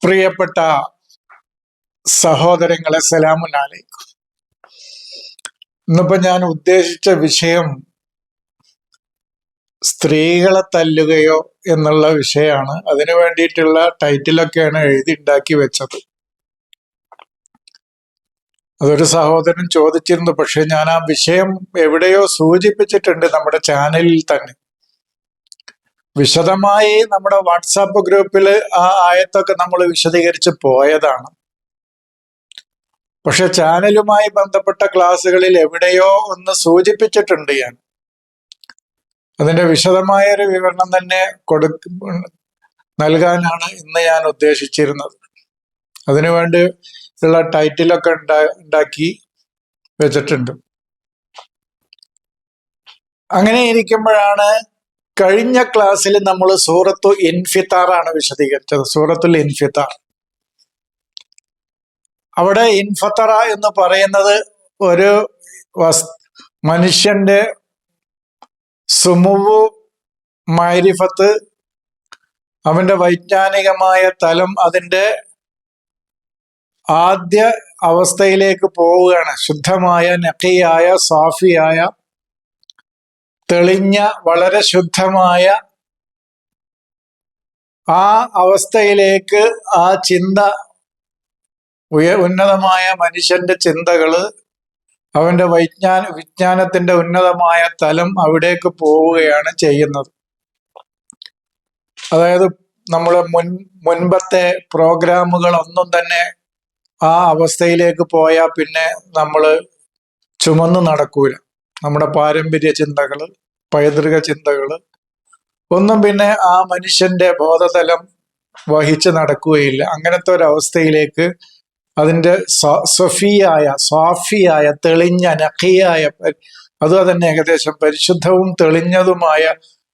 പ്രിയപ്പെട്ട സഹോദരങ്ങളെ, സലാമുൻ അലൈക്കും. ഇന്നിപ്പോ ഞാൻ ഉദ്ദേശിച്ച വിഷയം സ്ത്രീകളെ തല്ലുകയോ എന്നുള്ള വിഷയമാണ്. അതിനു വേണ്ടിയിട്ടുള്ള ടൈറ്റിലൊക്കെയാണ് എഴുതി ഉണ്ടാക്കി വെച്ചത്. അതൊരു സഹോദരൻ ചോദിച്ചിരുന്നു, പക്ഷെ ഞാൻ ആ വിഷയം എവിടെയോ സൂചിപ്പിച്ചിട്ടുണ്ട് നമ്മുടെ ചാനലിൽ തന്നെ. വിശദമായി നമ്മുടെ വാട്സാപ്പ് ഗ്രൂപ്പിൽ ആ ആയത്തൊക്കെ നമ്മൾ വിശദീകരിച്ച് പോയതാണ്. പക്ഷെ ചാനലുമായി ബന്ധപ്പെട്ട ക്ലാസ്സുകളിൽ എവിടെയോ ഒന്ന് സൂചിപ്പിച്ചിട്ടുണ്ട് ഞാൻ. അതിന്റെ വിശദമായ ഒരു വിവരണം തന്നെ നൽകാനാണ് ഇന്ന് ഞാൻ ഉദ്ദേശിച്ചിരുന്നത്. അതിനുവേണ്ടി ഉള്ള ടൈറ്റിലൊക്കെ ഉണ്ടാക്കി വെച്ചിട്ടുണ്ട്. അങ്ങനെ ഇരിക്കുമ്പോഴാണ് കഴിഞ്ഞ ക്ലാസ്സിൽ നമ്മൾ സൂറത്തു ഇൻഫിത്താറാണ് വിശദീകരിച്ചത്. സൂറത്തുൽ ഇൻഫിത്താർ. അവിടെ ഇൻഫത്തറ എന്ന് പറയുന്നത് ഒരു മനുഷ്യന്റെ സുമുവു മൈരിഫത്ത്, അവന്റെ വൈജ്ഞാനികമായ തലം അതിന്റെ ആദ്യ അവസ്ഥയിലേക്ക് പോവുകയാണ്. ശുദ്ധമായ, നഖിയായ, സാഫിയായ, തെളിഞ്ഞ, വളരെ ശുദ്ധമായ ആ അവസ്ഥയിലേക്ക് ആ ചിന്ത, ഉന്നതമായ മനുഷ്യന്റെ ചിന്തകള്, അവന്റെ വിജ്ഞാനത്തിന്റെ ഉന്നതമായ തലം അവിടേക്ക് പോവുകയാണ് ചെയ്യുന്നത്. അതായത് നമ്മളെ മുൻപത്തെ പ്രോഗ്രാമുകളൊന്നും തന്നെ ആ അവസ്ഥയിലേക്ക് പോയാൽ പിന്നെ നമ്മൾ ചുമന്നു നടക്കൂല. നമ്മുടെ പാരമ്പര്യ ചിന്തകള്, പൈതൃക ചിന്തകള് ഒന്നും പിന്നെ ആ മനുഷ്യന്റെ ബോധതലം വഹിച്ച് നടക്കുകയില്ല. അങ്ങനത്തെ ഒരു അവസ്ഥയിലേക്ക് അതിന്റെ സ്വാഫിയായ, തെളിഞ്ഞ, നഖിയായ, അതും തന്നെ ഏകദേശം പരിശുദ്ധവും തെളിഞ്ഞതുമായ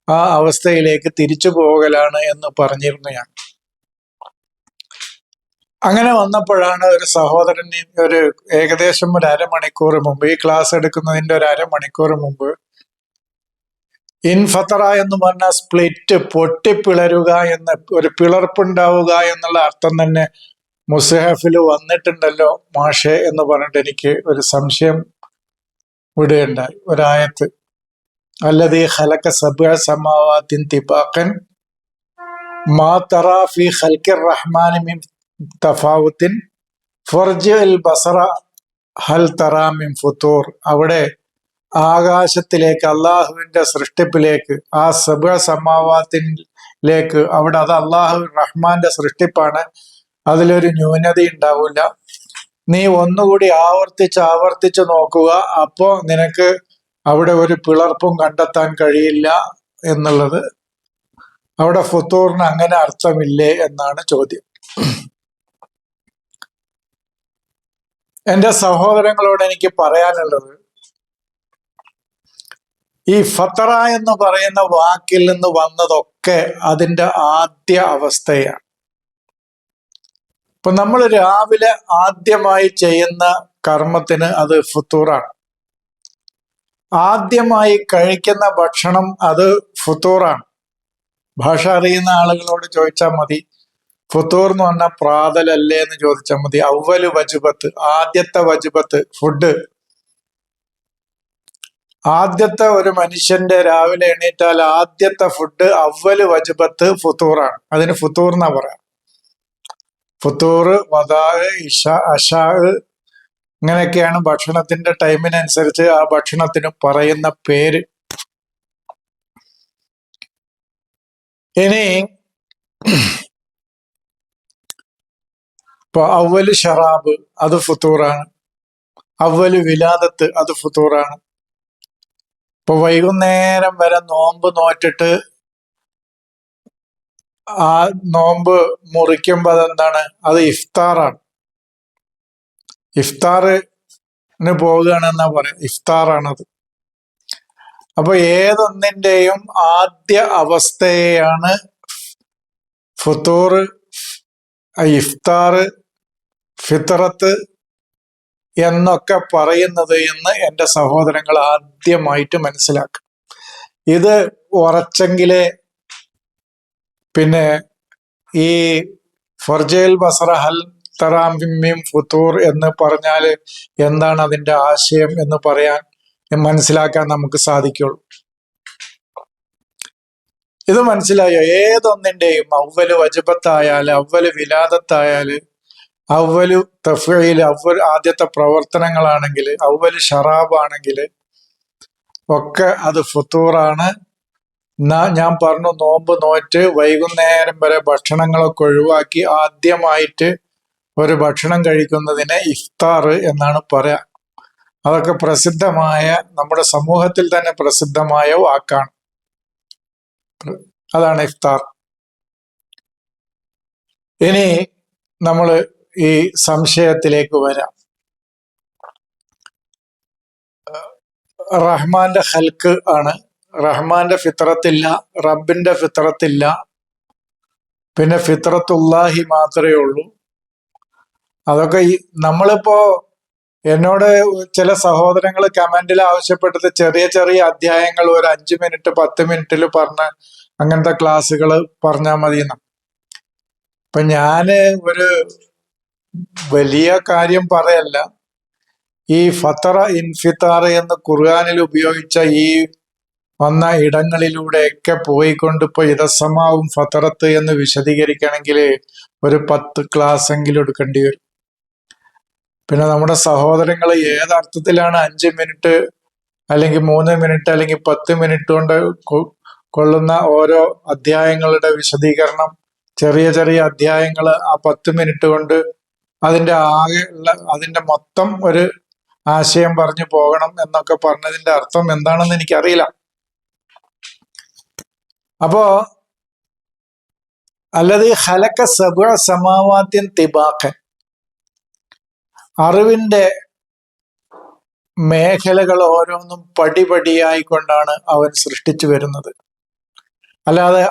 ആ അവസ്ഥയിലേക്ക് തിരിച്ചു പോകലാണ് എന്ന് പറഞ്ഞിരുന്നു ഞാൻ. അങ്ങനെ വന്നപ്പോഴാണ് ഒരു സഹോദരൻ ഏകദേശം ഒരു അരമണിക്കൂർ മുമ്പ്, ഈ ക്ലാസ് എടുക്കുന്നതിന്റെ ഒരു അരമണിക്കൂർ മുമ്പ്, ഇൻഫത്തറ എന്ന് പറഞ്ഞ സ്പ്ലിറ്റ്, പൊട്ടിപ്പിളരുക എന്ന, ഒരു പിളർപ്പുണ്ടാവുക എന്നുള്ള അർത്ഥം തന്നെ മുസ്ഹഫിൽ വന്നിട്ടുണ്ടല്ലോ മാഷെ എന്ന് പറഞ്ഞിട്ട് എനിക്ക് ഒരു സംശയം വിടുകയുണ്ടായി. ഒരായത്ത്, അല്ലദീ ഖലഖ സബ്അ സമാവാതിൻ തിബാഖൻ മാ തറാ ഫീ ഖൽഖിർ റഹ്മാനി മിൻ തഫാവുത്തിൻ ഫർജിൽ ബസറ ഹൽ തറാ മിൻ ഫുതൂർ. അവിടെ ആകാശത്തിലേക്ക്, അള്ളാഹുവിന്റെ സൃഷ്ടിപ്പിലേക്ക്, ആ സബ്അ സമാവാത്തിലേക്ക്, അവിടെ അത് അള്ളാഹു റഹ്മാന്റെ സൃഷ്ടിപ്പാണ്, അതിലൊരു ന്യൂനത ഉണ്ടാവില്ല. നീ ഒന്നുകൂടി ആവർത്തിച്ച് നോക്കുക, അപ്പോ നിനക്ക് അവിടെ ഒരു പിളർപ്പും കണ്ടെത്താൻ കഴിയില്ല എന്നുള്ളത്. അവിടെ ഫുത്തൂറിന് അങ്ങനെ അർത്ഥമില്ലേ എന്നാണ് ചോദ്യം. എന്റെ സഹോദരങ്ങളോട് എനിക്ക് പറയാനുള്ളത്, ഈ ഫത്തറ എന്ന് പറയുന്ന വാക്കിൽ നിന്ന് വന്നതൊക്കെ അതിന്റെ ആദ്യ അവസ്ഥയാണ്. ഇപ്പൊ നമ്മൾ രാവിലെ ആദ്യമായി ചെയ്യുന്ന കർമ്മത്തിന് അത് ഫുത്തൂറാണ്. ആദ്യമായി കഴിക്കുന്ന ഭക്ഷണം അത് ഫുത്തൂറാണ്. ഭാഷ അറിയുന്ന ആളുകളോട് ചോദിച്ചാൽ മതി, ഫുത്തൂർ എന്ന് പറഞ്ഞാൽ പ്രാതലല്ലേ എന്ന് ചോദിച്ചാൽ മതി. അവ്വല് വജുബത്ത്, ആദ്യത്തെ വജുബത്ത്, ഫുഡ്. ആദ്യത്തെ ഒരു മനുഷ്യന്റെ രാവിലെ എണീറ്റാൽ ആദ്യത്തെ ഫുഡ്, അവ്വല് വജുബത്ത് ഫുത്തൂറാണ്. അതിന് ഫുത്തൂർ എന്നാ പറയാം. ഫുത്തൂർ, വദാ, ഇഷ, അഷാ, ഇങ്ങനെയൊക്കെയാണ് ഭക്ഷണത്തിന്റെ ടൈമിനനുസരിച്ച് ആ ഭക്ഷണത്തിന് പറയുന്ന പേര്. ഇനി ഇപ്പൊ അവല് ഷറാബ്, അത് ഫുത്തൂറാണ്. അവല് വിലാദത്ത്, അത് ഫുത്തൂറാണ്. ഇപ്പൊ വൈകുന്നേരം വരെ നോമ്പ് നോറ്റിട്ട് ആ നോമ്പ് മുറിക്കുമ്പോ അതെന്താണ്? അത് ഇഫ്താറാണ്. ഇഫ്താറിന് പോകുകയാണെന്നാ പറയാം, ഇഫ്താറാണത്. അപ്പൊ ഏതൊന്നിന്റെയും ആദ്യ അവസ്ഥയാണ് ഫുത്തൂർ, ഇഫ്താർ, ഫിത്രത്ത് എന്നൊക്കെ പറയുന്നത് എന്ന് എൻ്റെ സഹോദരങ്ങൾ ആദ്യമായിട്ട് മനസ്സിലാക്കുക. ഇത് ഉറച്ചെങ്കിലേ പിന്നെ ഈ ഫർജയിൽ ബസറ ഹൽ തറാമിം ഫുത്തൂർ എന്ന് പറഞ്ഞാൽ എന്താണ് അതിന്റെ ആശയം എന്ന് പറയാൻ മനസ്സിലാക്കാൻ നമുക്ക് സാധിക്കുള്ളൂ. ഇത് മനസ്സിലായോ? ഏതൊന്നിന്റെയും അവ്വല് വജബത്തായാല്, അവ്വല് വിലാദത്തായാല്, അവ്വല് തഫ്ഈല്, അവ്വൽ ആദ്യത്തെ പ്രവർത്തനങ്ങളാണെങ്കിൽ, അവ്വല് ഷറാബാണെങ്കിൽ ഒക്കെ അത് ഫുത്തൂറാണ്. ഞാൻ പറഞ്ഞു, നോമ്പ് നോറ്റ് വൈകുന്നേരം വരെ ഭക്ഷണങ്ങളൊക്കെ ഒഴിവാക്കി ആദ്യമായിട്ട് ഒരു ഭക്ഷണം കഴിക്കുന്നതിനെ ഇഫ്താർ എന്നാണ് പറയാ. അതൊക്കെ പ്രസിദ്ധമായ, നമ്മുടെ സമൂഹത്തിൽ തന്നെ പ്രസിദ്ധമായ വാക്കാണ്. അതാണ് ഇഫ്താർ. ഇനി നമ്മൾ ഈ സംശയത്തിലേക്ക് വരാം. റഹ്മാന്റെ ഹൽക്ക് ആണ്. റഹ്മാന്റെ ഫിത്രത്തില്ല, റബ്ബിന്റെ ഫിത്രത്തില്ല, പിന്നെ ഫിത്രത്തുല്ലാഹി മാത്രമേ ഉള്ളൂ. അതൊക്കെ നമ്മളിപ്പോ, എന്നോട് ചില സഹോദരങ്ങൾ കമന്റിൽ ആവശ്യപ്പെട്ടത് ചെറിയ ചെറിയ അധ്യായങ്ങൾ ഒരു 5 മിനിറ്റ് 10 മിനിറ്റിൽ പറഞ്ഞ അങ്ങനത്തെ ക്ലാസ്സുകൾ പറഞ്ഞാൽ മതി എന്ന്. ഇപ്പൊ ഞാന് ഒരു വലിയ കാര്യം പറയല്ല. ഈ ഫത്തറ ഇൻഫിത്താർ എന്ന് ഖുർആനിൽ ഉപയോഗിച്ച ഈ വന്ന ഇടങ്ങളിലൂടെയൊക്കെ പോയിക്കൊണ്ട് ഇപ്പൊ ഇതസമാവും ഫത്തറത്ത് എന്ന് വിശദീകരിക്കണമെങ്കിൽ ഒരു 10 ക്ലാസ് എങ്കിലും എടുക്കേണ്ടി വരും. പിന്നെ നമ്മുടെ സഹോദരങ്ങൾ ഏതർത്ഥത്തിലാണ് 5 മിനിറ്റ് അല്ലെങ്കിൽ 3 മിനിറ്റ് അല്ലെങ്കിൽ 10 മിനിറ്റ് കൊണ്ട് കൊള്ളുന്ന ഓരോ അധ്യായങ്ങളുടെ വിശദീകരണം, ചെറിയ ചെറിയ അധ്യായങ്ങൾ ആ 10 മിനിറ്റ് കൊണ്ട് അതിന്റെ ആകെ ഉള്ള അതിന്റെ മൊത്തം ഒരു ആശയം പറഞ്ഞു പോകണം എന്നൊക്കെ പറഞ്ഞതിന്റെ അർത്ഥം എന്താണെന്ന് എനിക്കറിയില്ല. അപ്പോ അല്ലത് ഹലക്ക സബഅ സമാവാത്തിൻ തിബാഖൻ, അറിവിന്റെ മേഖലകൾ ഓരോന്നും പടിപടിയായിക്കൊണ്ടാണ് അവൻ സൃഷ്ടിച്ചു വരുന്നത്. അല്ലാതെ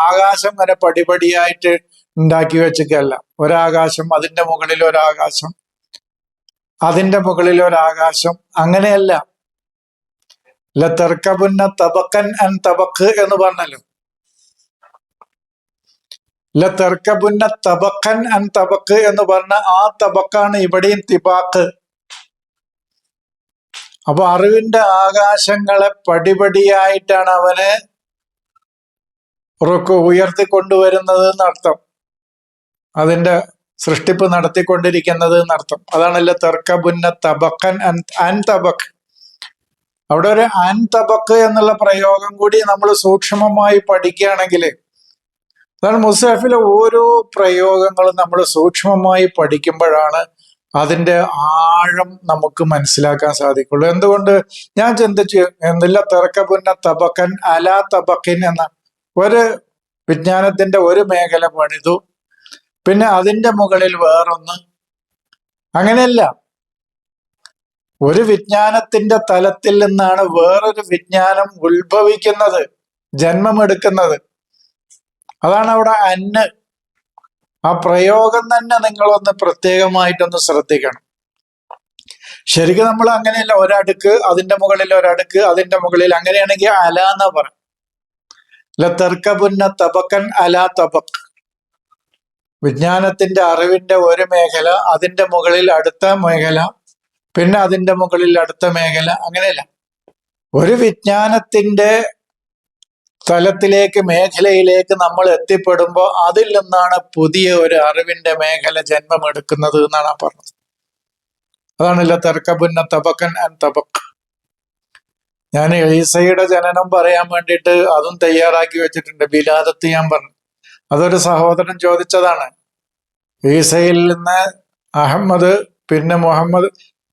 ആകാശം വരെ പടിപടിയായിട്ട് ഉണ്ടാക്കി വെച്ചിട്ടല്ല. ഒരാകാശം, അതിന്റെ മുകളിൽ ഒരാകാശം, അതിന്റെ മുകളിൽ ഒരാകാശം, അങ്ങനെയല്ല. ലതർക്കബുന്ന തബക്കൻ അൻ തബക്ക് എന്ന് പറഞ്ഞല്ലോ. ലതർക്കബുന്ന തബക്കൻ അൻ തബക്ക് എന്ന് പറഞ്ഞ ആ തബക്കാണ് ഇവിടെയും തിബാക്ക്. അപ്പൊ അറിവിന്റെ ആകാശങ്ങളെ പടിപടിയായിട്ടാണ് അവന് ഉയർത്തിക്കൊണ്ടുവരുന്നത് എന്നർത്ഥം. അതിന്റെ സൃഷ്ടിപ്പ് നടത്തിക്കൊണ്ടിരിക്കുന്നത് എന്നർത്ഥം. അതാണല്ലോ തർക്കബുന്ന തബക്കൻ അൻ തബക്ക്. അവിടെ ഒരു അൻ തബക്ക് എന്നുള്ള പ്രയോഗം കൂടി നമ്മൾ സൂക്ഷ്മമായി പഠിക്കുകയാണെങ്കിൽ, അതാണ് മുസ്ഹഫിലെ ഓരോ പ്രയോഗങ്ങളും നമ്മൾ സൂക്ഷ്മമായി പഠിക്കുമ്പോഴാണ് അതിന്റെ ആഴം നമുക്ക് മനസ്സിലാക്കാൻ സാധിക്കുള്ളൂ. എന്തുകൊണ്ട്? ഞാൻ ചിന്തിച്ചു, എന്നില്ല തർക്കബുന്ന തബക്കൻ അലാ തബക്കിൻ എന്ന ഒരു വിജ്ഞാനത്തിന്റെ ഒരു മേഖല പണിതു, പിന്നെ അതിന്റെ മുകളിൽ വേറൊന്ന്. അങ്ങനെയല്ല. ഒരു വിജ്ഞാനത്തിന്റെ തലത്തിൽ നിന്നാണ് വേറൊരു വിജ്ഞാനം ഉത്ഭവിക്കുന്നത്, ജന്മമെടുക്കുന്നത്. അതാണ് അവിടെ അന്ന്. ആ പ്രയോഗം തന്നെ നിങ്ങളൊന്ന് പ്രത്യേകമായിട്ടൊന്ന് ശ്രദ്ധിക്കണം. ശരിക്കും നമ്മൾ അങ്ങനെയല്ല, ഒരടുക്ക്, അതിന്റെ മുകളിൽ ഒരടുക്ക്, അതിന്റെ മുകളിൽ, അങ്ങനെയാണെങ്കിൽ അല എന്നാ പറയാം. ലതർക്കബുന്ന തബക്കൻ അലാ തബക്ക്. വിജ്ഞാനത്തിന്റെ അറിവിന്റെ ഒരു മേഖല, അതിന്റെ മുകളിൽ അടുത്ത മേഖല, പിന്നെ അതിന്റെ മുകളിൽ അടുത്ത മേഖല, അങ്ങനെയല്ല. ഒരു വിജ്ഞാനത്തിന്റെ തലത്തിലേക്ക്, മേഖലയിലേക്ക് നമ്മൾ എത്തിപ്പെടുമ്പോൾ അതിൽ നിന്നാണ് പുതിയ ഒരു അറിവിന്റെ മേഖല ജന്മമെടുക്കുന്നത് എന്നാണ് പറഞ്ഞത്. അതാണല്ലോ തർക്കബുന്ന തബക്കൻ അൻ തബക്ക്. ഞാൻ ഈസയുടെ ജനനം പറയാൻ വേണ്ടിയിട്ട് അതും തയ്യാറാക്കി വെച്ചിട്ടുണ്ട്. ബിലാദത്ത് ഞാൻ പറഞ്ഞു. അതൊരു സഹോദരൻ ചോദിച്ചതാണ്. ഈസയിൽ നിന്ന് അഹമ്മദ്, പിന്നെ മുഹമ്മദ്,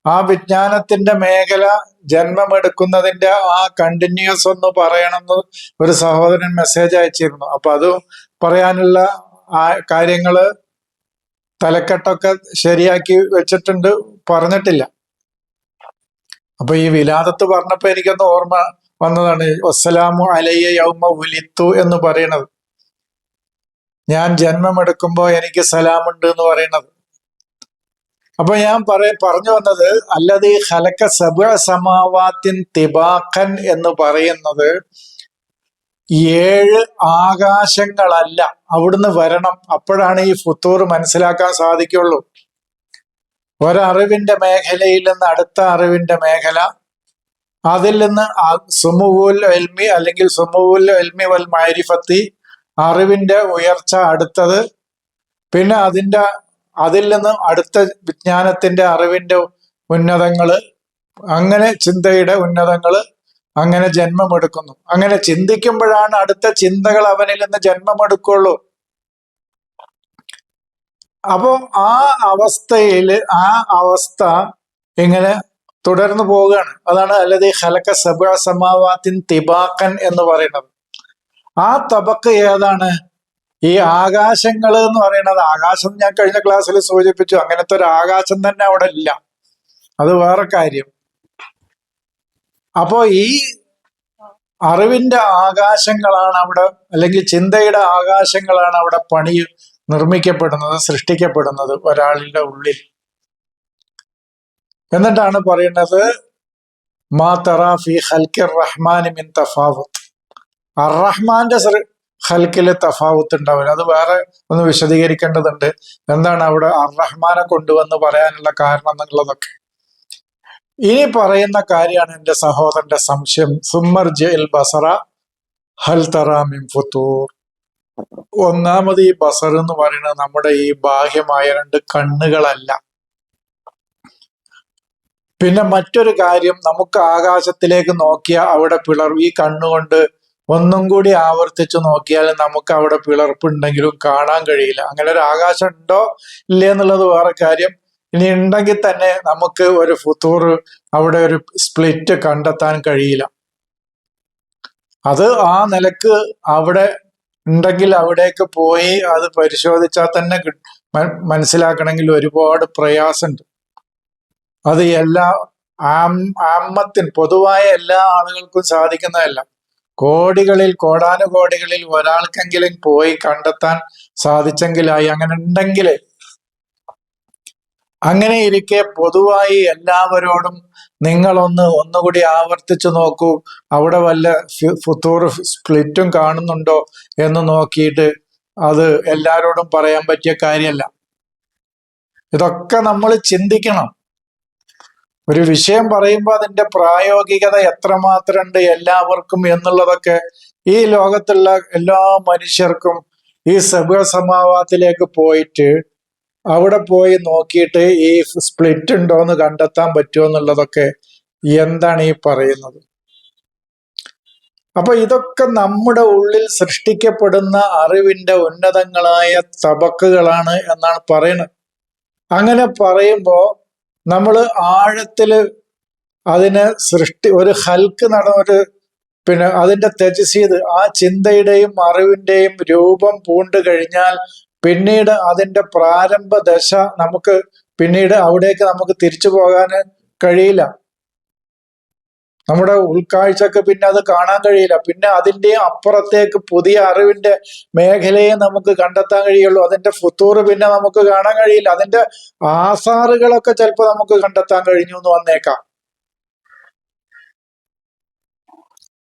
ആ വിജ്ഞാനത്തിന്റെ മേഖല ജന്മമെടുക്കുന്നതിന്റെ ആ കണ്ടിന്യൂസ് ഒന്ന് പറയണമെന്ന് ഒരു സഹോദരൻ മെസ്സേജ് അയച്ചിരുന്നു. അപ്പൊ അത് പറയാനുള്ള കാര്യങ്ങള് തലക്കെട്ടൊക്കെ ശരിയാക്കി വെച്ചിട്ടുണ്ട്, പറഞ്ഞിട്ടില്ല. അപ്പൊ ഈ വിലാദത്ത് പറഞ്ഞപ്പോ എനിക്കൊന്ന് ഓർമ്മ വന്നതാണ്, വസ്സലാമു അലയ്യ യൗമ ഉലിത്തു എന്ന് പറയണത്. ഞാൻ ജന്മമെടുക്കുമ്പോ എനിക്ക് സലാമുണ്ട് എന്ന് പറയണത്. അപ്പൊ ഞാൻ പറഞ്ഞു വന്നത്, അല്ലത് ഹലക്ക സബഅ സമാവാത്തിൻ തിബാഖൻ എന്ന് പറയുന്നത് 7 ആകാശങ്ങളല്ല, അവിടുന്ന് വരണം. അപ്പോഴാണ് ഈ ഫുത്തൂർ മനസ്സിലാക്കാൻ സാധിക്കുള്ളൂ. ഒരറിവിന്റെ മേഖലയിൽ നിന്ന് അടുത്ത അറിവിന്റെ മേഖല, അതിൽ നിന്ന് സുമുവുൽ എൽമി അല്ലെങ്കിൽ സുമുവുൽ എൽമി വൽ മാരിഫത്തി, അറിവിന്റെ ഉയർച്ച അടുത്തത്, പിന്നെ അതിൽ നിന്ന് അടുത്ത വിജ്ഞാനത്തിന്റെ അറിവിന്റെ ഉന്നതങ്ങള്, അങ്ങനെ ചിന്തയുടെ ഉന്നതങ്ങള്, അങ്ങനെ ജന്മമെടുക്കുന്നു. അങ്ങനെ ചിന്തിക്കുമ്പോഴാണ് അടുത്ത ചിന്തകൾ അവനിൽ നിന്ന് ജന്മമെടുക്കുള്ളൂ. അപ്പോ ആ അവസ്ഥ ഇങ്ങനെ തുടർന്നു പോവുകയാണ്. അതാണ് അല്ലദീ ഖലഖ സബ്അ സമാവാത്തിൻ തിബാഖൻ എന്ന് പറയുന്നത്. ആ തബക്ക് ഏതാണ്? ഈ ആകാശങ്ങൾ എന്ന് പറയുന്നത്. ആകാശം ഞാൻ കഴിഞ്ഞ ക്ലാസ്സിൽ സൂചിപ്പിച്ചു. അങ്ങനത്തെ ഒരു ആകാശം തന്നെ അവിടെ ഇല്ല, അത് വേറെ കാര്യം. അപ്പോ ഈ അറിവിന്റെ ആകാശങ്ങളാണ് അവിടെ, അല്ലെങ്കിൽ ചിന്തയുടെ ആകാശങ്ങളാണ് അവിടെ നിർമ്മിക്കപ്പെടുന്നത്, സൃഷ്ടിക്കപ്പെടുന്നത് ഒരാളുടെ ഉള്ളിൽ. എന്നിട്ടാണ് പറയുന്നത് മാ തറാ ഫീ ഖൽഖിർ റഹ്മാനി മിൻ തഫാവുത്ത്. അർ-റഹ്മാന്റെ ഖൽഖില് തഫാവുത്ത് ഉണ്ടാവില്ല. അത് വേറെ ഒന്ന് വിശദീകരിക്കേണ്ടതുണ്ട്. എന്താണ് അവിടെ അർ-റഹ്മാനെ കൊണ്ടുവന്ന് പറയാനുള്ള കാരണം എന്നുള്ളതൊക്കെ. ഇനി പറയുന്ന കാര്യമാണ് എന്റെ സഹോദരന്റെ സംശയം. സുമ്മർജിൽ ബസറ ഹൽ തറാ മിൻ ഫുതൂർ. ഒന്നാമത് ഈ ബസർ എന്ന് പറയുന്നത് നമ്മുടെ ഈ ബാഹ്യമായ 2 കണ്ണുകളല്ല. പിന്നെ മറ്റൊരു കാര്യം, നമുക്ക് ആകാശത്തിലേക്ക് നോക്കിയാൽ അവിടെ പിളർവ്, ഈ കണ്ണുകൊണ്ട് ഒന്നും കൂടി ആവർത്തിച്ച് നോക്കിയാൽ നമുക്ക് അവിടെ പിളർപ്പുണ്ടെങ്കിലും കാണാൻ കഴിയില്ല. അങ്ങനെ ഒരു ആകാശം ഉണ്ടോ ഇല്ലേ എന്നുള്ളത് വേറെ കാര്യം. ഇനി ഉണ്ടെങ്കിൽ തന്നെ നമുക്ക് ഒരു ഫുതൂർ, അവിടെ ഒരു സ്പ്ലിറ്റ് കണ്ടെത്താൻ കഴിയില്ല. അത് ആ നിലക്ക് അവിടെ ഉണ്ടെങ്കിൽ അവിടേക്ക് പോയി അത് പരിശോധിച്ചാൽ തന്നെ മനസ്സിലാക്കണമെങ്കിൽ ഒരുപാട് പ്രയാസമുണ്ട്. അത് എല്ലാ പൊതുവായ എല്ലാ ആളുകൾക്കും സാധിക്കുന്നതല്ല. കോടാനുകോടികളിൽ ഒരാൾക്കെങ്കിലും പോയി കണ്ടെത്താൻ സാധിച്ചെങ്കിലായി. അങ്ങനെ ഉണ്ടെങ്കിൽ, അങ്ങനെ ഇരിക്കെ പൊതുവായി എല്ലാവരോടും ഒന്നുകൂടി ആവർത്തിച്ചു നോക്കൂ, അവിടെ വല്ല ഫുതൂർ സ്പ്ലിറ്റും കാണുന്നുണ്ടോ എന്ന് നോക്കിയിട്ട് അത് എല്ലാരോടും പറയാൻ പറ്റിയ കാര്യമല്ല. ഇതൊക്കെ നമ്മൾ ചിന്തിക്കണം. ഒരു വിഷയം പറയുമ്പോൾ അതിന്റെ പ്രായോഗികത എത്രമാത്രം ഉണ്ട് എല്ലാവർക്കും എന്നുള്ളതൊക്കെ ഈ ലോകത്തുള്ള എല്ലാ മനുഷ്യർക്കും ഈ സബ്അ സമാവാത്തിലേക്ക് പോയിട്ട് അവിടെ പോയി നോക്കിയിട്ട് ഈ സ്പ്ലിറ്റ് ഉണ്ടോ എന്ന് കണ്ടെത്താൻ പറ്റുമോ എന്നുള്ളതൊക്കെ എന്താണ് ഈ പറയുന്നത്? അപ്പൊ ഇതൊക്കെ നമ്മുടെ ഉള്ളിൽ സൃഷ്ടിക്കപ്പെടുന്ന അറിവിന്റെ ഉന്നതങ്ങളായ തബക്കുകളാണ് എന്നാണ് പറയുന്നത്. അങ്ങനെ പറയുമ്പോ നമ്മൾ ആഴത്തില് അതിനെ ഒരു ഹൽക്ക് പിന്നെ അതിന്റെ തെജസീദ്, ആ ചിന്തയുടെയും അറിവിന്റെയും രൂപം പൂണ്ടു കഴിഞ്ഞാൽ പിന്നീട് അതിന്റെ പ്രാരംഭ ദശ പിന്നീട് അവിടേക്ക് നമുക്ക് തിരിച്ചു പോകാൻ കഴിയില്ല. നമ്മുടെ ഉൾക്കാഴ്ചക്ക് പിന്നെ അത് കാണാൻ കഴിയില്ല. പിന്നെ അതിന്റെ അപ്പുറത്തേക്ക് പുതിയ അറിവിന്റെ മേഖലയെ നമുക്ക് കണ്ടെത്താൻ കഴിയുള്ളൂ. അതിന്റെ ഫുതൂർ പിന്നെ നമുക്ക് കാണാൻ കഴിയില്ല. അതിന്റെ ആസാറുകളൊക്കെ ചിലപ്പോൾ നമുക്ക് കണ്ടെത്താൻ കഴിഞ്ഞു എന്ന് വന്നേക്കാം.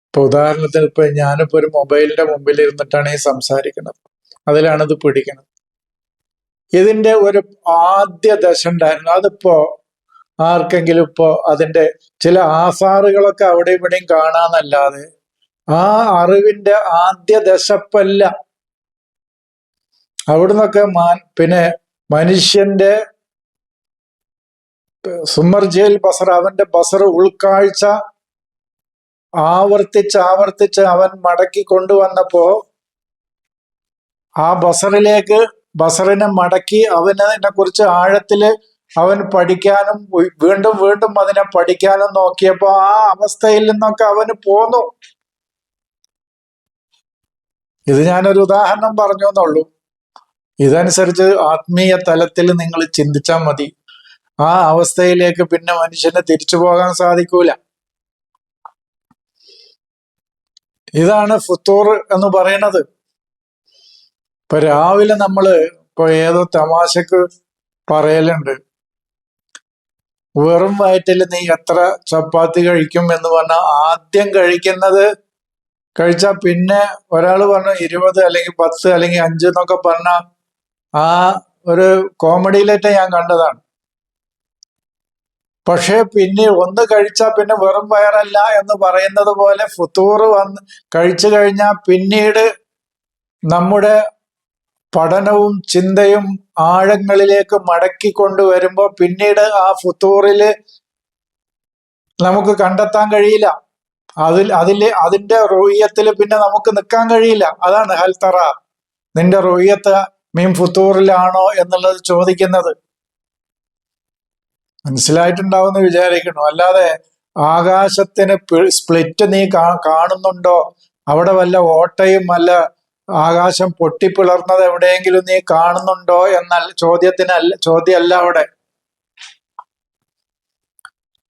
ഇപ്പൊ ഉദാഹരണത്തിന് ഞാനിപ്പോ ഒരു മൊബൈലിന്റെ മുമ്പിൽ ഇരുന്നിട്ടാണ് ഈ സംസാരിക്കുന്നത്, അതിലാണ് ഇത് പിടിക്കുന്നത്. ഇതിന്റെ ഒരു ആദ്യ ദശ ഉണ്ടായിരുന്നു. അതിപ്പോ ആർക്കെങ്കിലും ഇപ്പോ അതിന്റെ ചില ആസാറുകളൊക്കെ അവിടെ ഇവിടെയും കാണാന്നല്ലാതെ ആ അറിവിന്റെ ആദ്യ ദശപ്പല്ല. അവിടുന്നൊക്കെ പിന്നെ മനുഷ്യന്റെ സുമർജയിൽ ബസർ, അവന്റെ ബസർ ഉൾക്കാഴ്ച ആവർത്തിച്ച് അവൻ മടക്കി കൊണ്ടുവന്നപ്പോ ആ ബസറിനെ മടക്കി അവനെ കുറിച്ച് ആഴത്തില് അവൻ പഠിക്കാനും വീണ്ടും അതിനെ പഠിക്കാനും നോക്കിയപ്പോ ആ അവസ്ഥയിൽ നിന്നൊക്കെ അവന് പോന്നു. ഇത് ഞാനൊരു ഉദാഹരണം പറഞ്ഞു എന്നുള്ളൂ. ഇതനുസരിച്ച് ആത്മീയ തലത്തിൽ നിങ്ങൾ ചിന്തിച്ചാൽ മതി. ആ അവസ്ഥയിലേക്ക് പിന്നെ മനുഷ്യന് തിരിച്ചു പോകാൻ സാധിക്കൂല. ഇതാണ് ഫുതൂർ എന്ന് പറയുന്നത്. ഇപ്പൊ രാവിലെ ഇപ്പൊ ഏതോ തമാശക്ക് പറയലുണ്ട്, വെറും വയറ്റിൽ നീ എത്ര ചപ്പാത്തി കഴിക്കും എന്ന് പറഞ്ഞാൽ ആദ്യം കഴിക്കുന്നത് കഴിച്ചാൽ പിന്നെ ഒരാൾ പറഞ്ഞു 20 അല്ലെങ്കിൽ 10 അല്ലെങ്കിൽ 5 എന്നൊക്കെ പറഞ്ഞ ആ ഒരു കോമഡിയിലേറ്റ് ഞാൻ കണ്ടതാണ്. പക്ഷെ പിന്നെ ഒന്ന് കഴിച്ചാൽ പിന്നെ വെറും വയറല്ല എന്ന് പറയുന്നത് പോലെ ഫുത്തൂർ കഴിച്ചു കഴിഞ്ഞാൽ പിന്നീട് നമ്മുടെ പഠനവും ചിന്തയും ആഴങ്ങളിലേക്ക് മടക്കി കൊണ്ടുവരുമ്പോൾ പിന്നീട് ആ ഫുത്തൂറില് നമുക്ക് കണ്ടെത്താൻ കഴിയില്ല. അതിന്റെ റൂയത്തിൽ പിന്നെ നമുക്ക് നിൽക്കാൻ കഴിയില്ല. അതാണ് ഹൽത്തറ, നിന്റെ റൂയത്ത് മീൻ ഫുത്തൂറിലാണോ എന്നുള്ളത് ചോദിക്കുന്നത്. മനസ്സിലായിട്ടുണ്ടാവുമെന്ന് വിചാരിക്കുന്നു. അല്ലാതെ ആകാശത്തിന് സ്പ്ലിറ്റ് നീ കാണുന്നുണ്ടോ, അവിടെ വല്ല ഓട്ടയും വല്ല ആകാശം പൊട്ടിപ്പിളർന്നത് എവിടെയെങ്കിലും നീ കാണുന്നുണ്ടോ എന്നല്ല ചോദ്യമല്ല അവിടെ.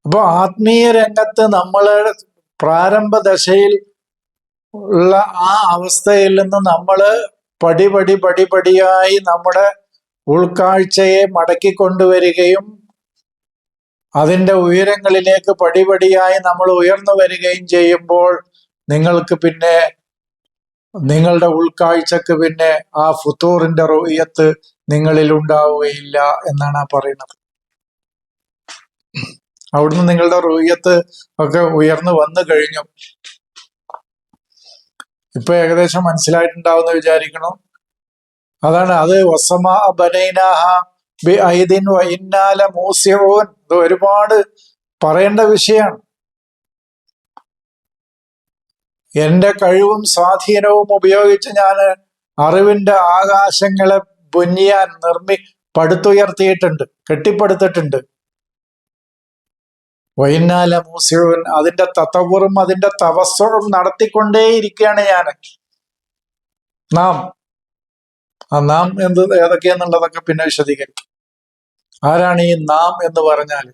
അപ്പൊ ആത്മീയ രംഗത്ത് നമ്മള് പ്രാരംഭ ദശയിൽ ഉള്ള ആ അവസ്ഥയിൽ നിന്ന് നമ്മള് പടിപടിയായി നമ്മുടെ ഉൾക്കാഴ്ചയെ മടക്കിക്കൊണ്ടുവരികയും അതിന്റെ ഉയരങ്ങളിലേക്ക് പടിപടിയായി നമ്മൾ ഉയർന്നു വരികയും ചെയ്യുമ്പോൾ നിങ്ങൾക്ക് പിന്നെ നിങ്ങളുടെ ഉൾക്കാഴ്ചക്ക് പിന്നെ ആ ഫുത്തൂറിന്റെ റൂയത്ത് നിങ്ങളിൽ ഉണ്ടാവുകയില്ല എന്നാണ് ആ പറയുന്നത്. അവിടുന്ന് നിങ്ങളുടെ റൂയത്ത് ഒക്കെ ഉയർന്നു വന്നു കഴിഞ്ഞു. ഇപ്പൊ ഏകദേശം മനസ്സിലായിട്ടുണ്ടാവുന്ന വിചാരിക്കണു. അതാണ് അത് വസമാ ബനൈനാഹ ബി ഐദിൻ വ ഇന്നാ ലമൂസിഊൻ. ഇത് ഒരുപാട് പറയേണ്ട വിഷയമാണ്. എന്റെ കഴിവും സ്വാധീനവും ഉപയോഗിച്ച് ഞാൻ അറിവിന്റെ ആകാശങ്ങളെ ബുനിയാൻ പടുത്തുയർത്തിയിട്ടുണ്ട്, കെട്ടിപ്പടുത്തിട്ടുണ്ട്. വൈന്നാല മൂസിഊൻ, അതിന്റെ തതവ്വുറും അതിന്റെ തവസ്സുറും നടത്തിക്കൊണ്ടേയിരിക്കുകയാണ് ഞാൻ. നാം ഏതൊക്കെയാന്നുള്ളതൊക്കെ പിന്നെ വിശദീകരിക്കും. ആരാണ് ഈ നാം എന്ന് പറഞ്ഞാൽ?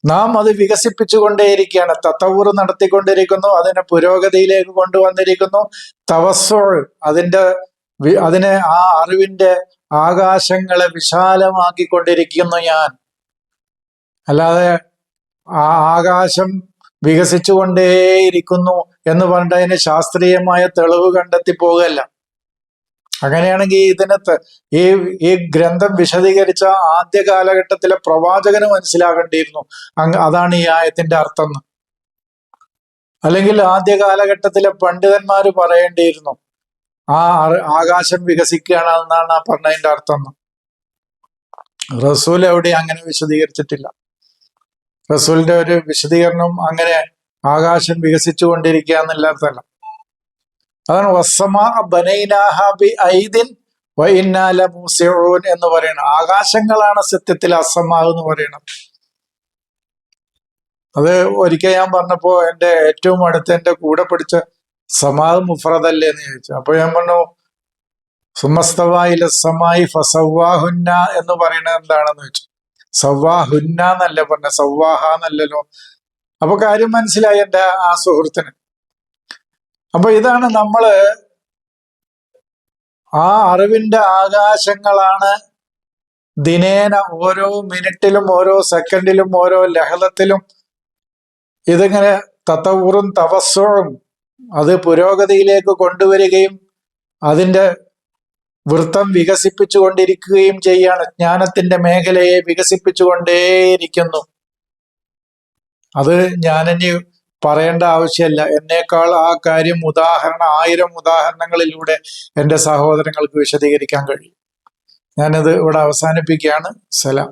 നാം അത് വികസിപ്പിച്ചുകൊണ്ടേയിരിക്കുകയാണ്. തതവ്വുർ നടത്തിക്കൊണ്ടിരിക്കുന്നു, അതിനെ പുരോഗതിയിലേക്ക് കൊണ്ടുവന്നിരിക്കുന്നു. തവസ്സുർ, അതിനെ ആ അറിവിന്റെ ആകാശങ്ങളെ വിശാലമാക്കിക്കൊണ്ടിരിക്കുന്നു ഞാൻ. അല്ലാതെ ആ ആകാശം വികസിച്ചുകൊണ്ടേയിരിക്കുന്നു എന്ന് പറഞ്ഞിട്ട് അതിന് ശാസ്ത്രീയമായ തെളിവ് കണ്ടെത്തി പോകുകയല്ല. അങ്ങനെയാണെങ്കിൽ ഈ ഗ്രന്ഥം വിശദീകരിച്ച ആദ്യ കാലഘട്ടത്തിലെ പ്രവാചകന് മനസ്സിലാകേണ്ടിയിരുന്നു അതാണ് ഈ ആയത്തിന്റെ അർത്ഥം എന്ന്. അല്ലെങ്കിൽ ആദ്യ കാലഘട്ടത്തിലെ പണ്ഡിതന്മാര് പറയേണ്ടിയിരുന്നു ആ ആകാശം വികസിക്കുകയാണ് എന്നാണ് ആ പറഞ്ഞതിന്റെ അർത്ഥം എന്ന്. റസൂൽ എവിടെ അങ്ങനെ വിശദീകരിച്ചിട്ടില്ല. റസൂലിന്റെ ഒരു വിശദീകരണം അങ്ങനെ ആകാശം വികസിച്ചു കൊണ്ടിരിക്കുക എന്നുള്ള അർത്ഥമല്ല. അതാണ് വസ്സമാ ബനൈനാഹ ബി ഐദിൻ വ ഇന്നാ ലമൂസിഊൻ എന്ന് പറയുന്നത്. ആകാശങ്ങളാണ് സത്യത്തിൽ അസ്സമാ എന്ന് പറയുന്നത്. അത് ഒരിക്കൽ ഞാൻ പറഞ്ഞപ്പോ എന്റെ ഏറ്റവും അടുത്ത് എന്റെ കൂടെ പഠിച്ച സമാ മുഫ്രദല്ലേ എന്ന് ചോദിച്ചു. അപ്പൊ ഞാൻ പറഞ്ഞു സുമസ്തവായില സമായി ഫസവാഹുന്ന എന്ന് പറയുന്നത് എന്താണെന്ന് വെച്ചു. സവാഹുന്ന എന്നല്ല പറഞ്ഞ, സവാഹ എന്നല്ലല്ലോ. അപ്പൊ കാര്യം മനസ്സിലായി എന്റെ ആ സുഹൃത്തിന്. അപ്പൊ ഇതാണ് നമ്മള് ആ അറിവിന്റെ ആകാശങ്ങളാണ് ദിനേന ഓരോ മിനിറ്റിലും ഓരോ സെക്കൻഡിലും ഓരോ ലഹളത്തിലും ഇതിങ്ങനെ തതവ്വുറും തവസ്സുറും അത് പുരോഗതിയിലേക്ക് കൊണ്ടുവരികയും അതിന്റെ വൃത്തം വികസിപ്പിച്ചു കൊണ്ടിരിക്കുകയും ചെയ്യാണ്. ജ്ഞാനത്തിന്റെ മേഖലയെ വികസിപ്പിച്ചുകൊണ്ടേയിരിക്കുന്നു. അത് ഞാനിനി പറയേണ്ട ആവശ്യമല്ല. എന്നേക്കാൾ ആ കാര്യം 1000 ഉദാഹരണങ്ങളിലൂടെ എൻ്റെ സഹോദരങ്ങൾക്ക് വിശദീകരിക്കാൻ കഴിയും. ഞാനിത് ഇവിടെ അവസാനിപ്പിക്കുകയാണ്. സലാം.